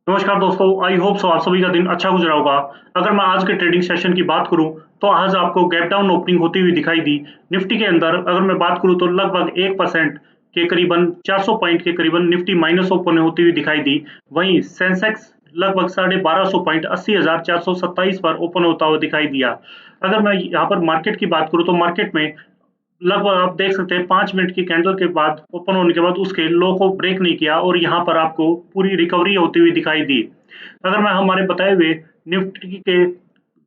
नमस्कार दोस्तों, I hope so आप सभी का दिन अच्छा गुजरा होगा। अगर मैं आज के ट्रेडिंग सेशन की बात करूं, तो आज आपको गैप डाउन ओपनिंग होती हुई दिखाई दी। निफ्टी के अंदर अगर मैं बात करूं तो लगभग 1% के करीबन 400 पॉइंट के करीबन निफ्टी माइनस ओपन होती हुई दिखाई दी। वहीं सेंसेक्स लगभग 1250 पॉइंट 80,427 पर ओपन होता हुआ दिखाई दिया। अगर मैं यहाँ पर मार्केट की बात करूं तो मार्केट में लगभग आप देख सकते हैं 5 मिनट की कैंडल के बाद ओपन होने के बाद उसके लो को ब्रेक नहीं किया और यहाँ पर आपको पूरी रिकवरी होती हुई दिखाई दी। अगर मैं हमारे बताए हुए निफ्टी के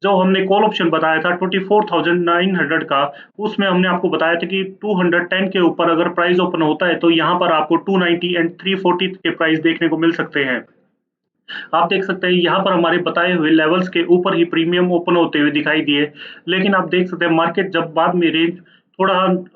जो हमने कॉल ऑप्शन बताया था 24,900 का, उसमें हमने आपको बताया था कि 210 के ऊपर अगर प्राइस ओपन होता है तो यहाँ पर आपको 290 एंड 340 के प्राइस देखने को मिल सकते हैं। आप देख सकते हैं यहाँ पर हमारे बताए हुए लेवल्स के ऊपर ही प्रीमियम ओपन होते हुए दिखाई दिए। लेकिन आप देख सकते हैं मार्केट जब बाद में रेंज थोड़ा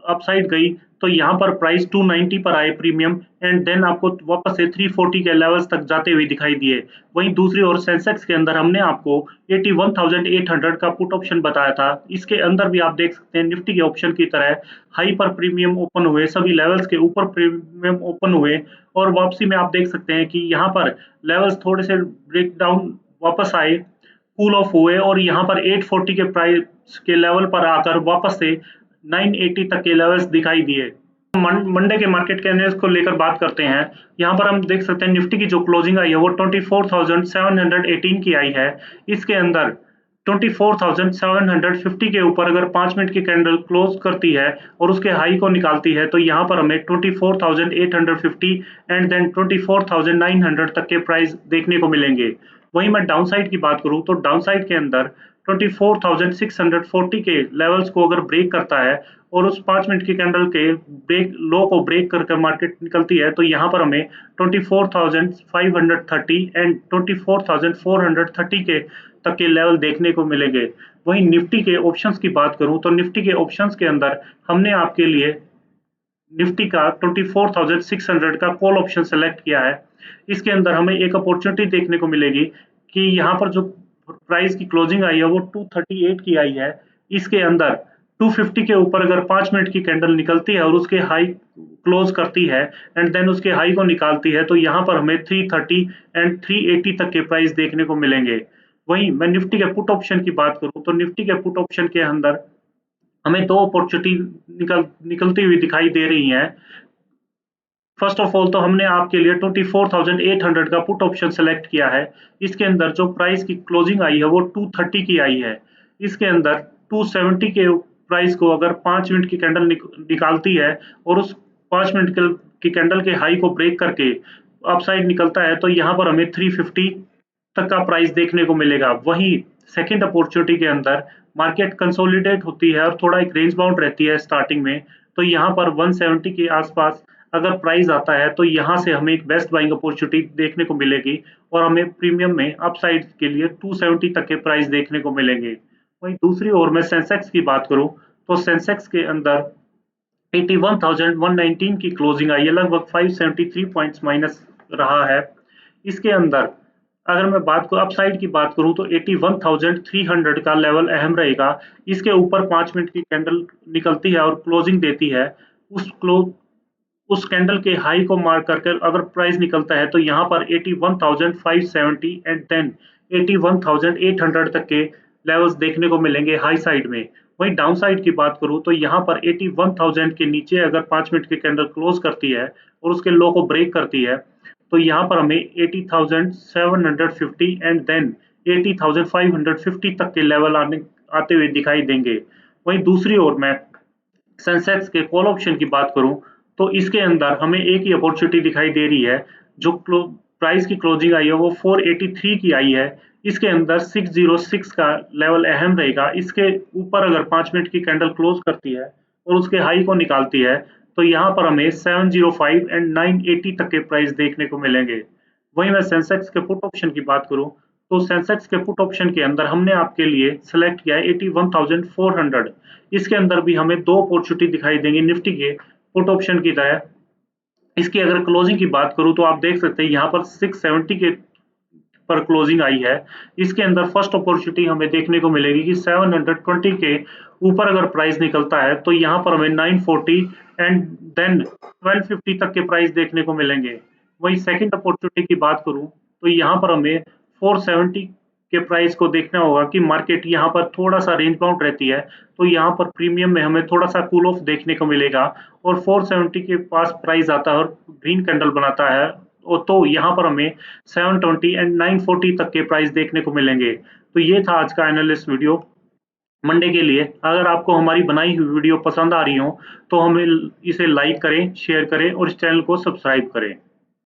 अपसाइड गई तो यहाँ पर प्राइस 290 पर आए प्रीमियम एंड देन आपको वापस से 340 के लेवल्स तक जाते हुए दिखाई दिए। वहीं दूसरी ओर सेंसेक्स के अंदर हमने आपको 81,800 का पुट ऑप्शन बताया था। इसके अंदर भी आप देख सकते हैं निफ्टी के ऑप्शन की तरह हाई पर प्रीमियम ओपन हुए, सभी लेवल्स के ऊपर प्रीमियम ओपन हुए और वापसी में आप देख सकते हैं कि यहाँ पर लेवल्स थोड़े से ब्रेक डाउन वापस आए, कूल ऑफ हुए और यहाँ पर 840 के प्राइस के लेवल पर आकर वापस से 980 तक के लेवल्स दिखाई दिए। मंडे के मार्केट कैंडल्स को लेकर बात करते हैं। यहाँ पर हम देख सकते हैं निफ्टी की जो क्लोजिंग आई है वो 24,718 की आई है। इसके अंदर 24,750 के ऊपर अगर 5 मिनट की कैंडल क्लोज करती है और उसके हाई को निकालती है तो यहाँ पर हमें 24,850 एंड देन 24,900 तक के प्राइस देखने को मिलेंगे। वहीं मैं डाउन साइड की बात करूँ तो डाउन साइड के अंदर 24,640 के लेवल्स को अगर ब्रेक करता है और उस 5 मिनट की कैंडल के ब्रेक लो को ब्रेक करके मार्केट निकलती है तो यहाँ पर हमें 24,530 एंड 24,430 के तक के लेवल देखने को मिलेंगे। वहीं निफ्टी के ऑप्शंस की बात करूं तो निफ्टी के ऑप्शंस के अंदर हमने आपके लिए निफ्टी का 24,600 का कॉल ऑप्शन सेलेक्ट किया है। इसके अंदर हमें एक अपॉर्चुनिटी देखने को मिलेगी कि यहाँ पर जो प्राइस की क्लोजिंग आई है वो 238 की आई है। इसके अंदर 250 के ऊपर अगर 5 मिनट की कैंडल निकलती है और उसके हाई क्लोज करती है एंड देन उसके हाई को निकालती है तो यहाँ पर हमें 330 एंड 380 तक के प्राइस देखने को मिलेंगे। वहीं मैं निफ्टी के पुट ऑप्शन की बात करूं तो निफ्टी के पुट ऑप्शन के अंदर हमें दो अपॉर्चुनिटी निकलती हुई दिखाई दे रही हैं। फर्स्ट ऑफ ऑल तो हमने आपके लिए 24,800 का पुट ऑप्शन सेलेक्ट किया है। इसके अंदर जो प्राइस की क्लोजिंग आई है वो 230 की आई है। इसके अंदर 270 के प्राइस को अगर 5 मिनट की कैंडल निकालती है और उस 5 मिनट की कैंडल के हाई को ब्रेक करके अपसाइड निकलता है तो यहाँ पर हमें 350 तक का प्राइस देखने को मिलेगा। वहीं सेकंड अपॉर्चुनिटी के अंदर मार्केट कंसोलिडेट होती है और थोड़ा एक रेंज बाउंड रहती है स्टार्टिंग में, तो यहाँ पर 170 के आसपास अगर प्राइस आता है तो यहाँ से हमें एक बेस्ट बाइंग अपॉर्चुनिटी देखने को मिलेगी और हमें प्रीमियम में अपसाइड के लिए 270 तक के प्राइस देखने को मिलेंगे। वहीं दूसरी ओर मैं सेंसेक्स की बात करूं तो सेंसेक्स के अंदर 81,119 की क्लोजिंग आई है, लगभग 573 पॉइंट्स माइनस रहा है। इसके अंदर अगर मैं बात को अपसाइड की बात करूं तो 81,300 का लेवल अहम रहेगा। इसके ऊपर 5 मिनट की कैंडल निकलती है और क्लोजिंग देती है। उस क्लोज उस कैंडल के हाई को मार्क करके अगर प्राइस निकलता है तो यहाँ पर 81,570 एंड देन 81,800 तक के लेवल्स देखने को मिलेंगे हाई साइड में। वहीं डाउन साइड की बात करूं तो यहाँ पर 81,000 के नीचे अगर 5 मिनट की कैंडल क्लोज करती है और उसके लो को ब्रेक करती है तो यहाँ पर हमें 80,750 एंड देन 80,550 तक के लेवल आते हुए दिखाई देंगे। वहीं दूसरी ओर मैं सेंसेक्स के कॉल ऑप्शन की बात करूं तो इसके अंदर हमें एक ही अपॉर्चुनिटी दिखाई दे रही है। जो प्राइस की क्लोजिंग आई है वो 483 की आई है। इसके अंदर 606 का लेवल अहम रहेगा। इसके ऊपर अगर 5 मिनट की कैंडल क्लोज करती है और उसके हाई को निकालती है तो यहाँ पर हमें 705 एंड 980 तक के प्राइस देखने को मिलेंगे। वहीं मैं सेंसेक्स के पुट ऑप्शन की बात करूं तो सेंसेक्स के पुट ऑप्शन के अंदर हमने आपके लिए सेलेक्ट किया है 81,400। इसके अंदर भी हमें दो अपॉर्चुनिटी दिखाई देंगी निफ्टी के पुट ऑप्शन की तरह। इसकी अगर क्लोजिंग की बात करूं तो आप देख सकते हैं यहाँ पर 670 के पर क्लोजिंग आई है। इसके अंदर फर्स्ट अपॉर्चुनिटी हमें देखने को मिलेगी कि 720 के ऊपर अगर प्राइस निकलता है तो यहाँ पर हमें 940 एंड देन 1250 तक के प्राइस देखने को मिलेंगे। वही सेकंड अपॉर्चुनिटी की बात करूं तो यहाँ पर हमें 470 के प्राइस को देखना होगा कि मार्केट यहाँ पर थोड़ा सा रेंज बाउंड रहती है, तो यहाँ पर प्रीमियम में हमें थोड़ा सा कूल ऑफ देखने को मिलेगा और 470 के पास प्राइस आता है और ग्रीन कैंडल बनाता है, तो यहाँ पर हमें 720 एंड 940 तक के प्राइस देखने को मिलेंगे। तो ये था आज का एनालिस्ट वीडियो मंडे के लिए। अगर आपको हमारी बनाई हुई वीडियो पसंद आ रही हो तो हमें इसे लाइक करें, शेयर करें और इस चैनल को सब्सक्राइब करें।